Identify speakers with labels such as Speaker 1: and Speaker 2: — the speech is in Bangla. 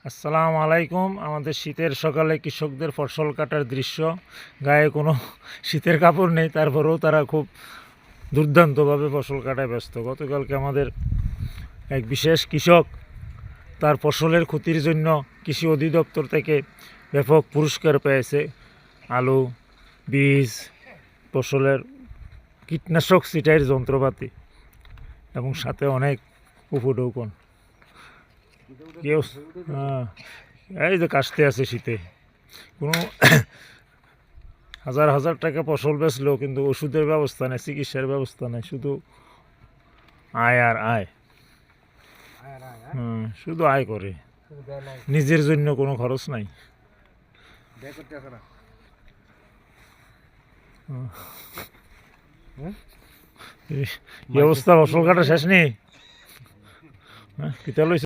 Speaker 1: আসসালামু আলাইকুম। আমাদের শীতের সকালে কৃষকদের ফসল কাটার দৃশ্য। গায়ে কোনো শীতের কাপড় নেই, তারপরেও তারা খুব দুর্দান্তভাবে ফসল কাটায় ব্যস্ত। গতকালকে আমাদের এক বিশেষ কৃষক তার ফসলের ক্ষতির জন্য কৃষি অধিদপ্তর থেকে ব্যাপক পুরস্কার পেয়েছে। আলু, বীজ, ফসলের কীটনাশক ছিটাইয়ের যন্ত্রপাতি এবং সাথে অনেক উপঢৌকন। কেউ এই যে কাশতে আছে শীতে, কোনো হাজার হাজার টাকা ফসল বেচলেও কিন্তু ওষুধের ব্যবস্থা নেই, চিকিৎসার ব্যবস্থা নেই, শুধু আয় আর আয়। শুধু আয় করে, নিজের জন্য কোনো খরচ নাই। এই অবস্থা, ফসল কাটা শেষ নেই।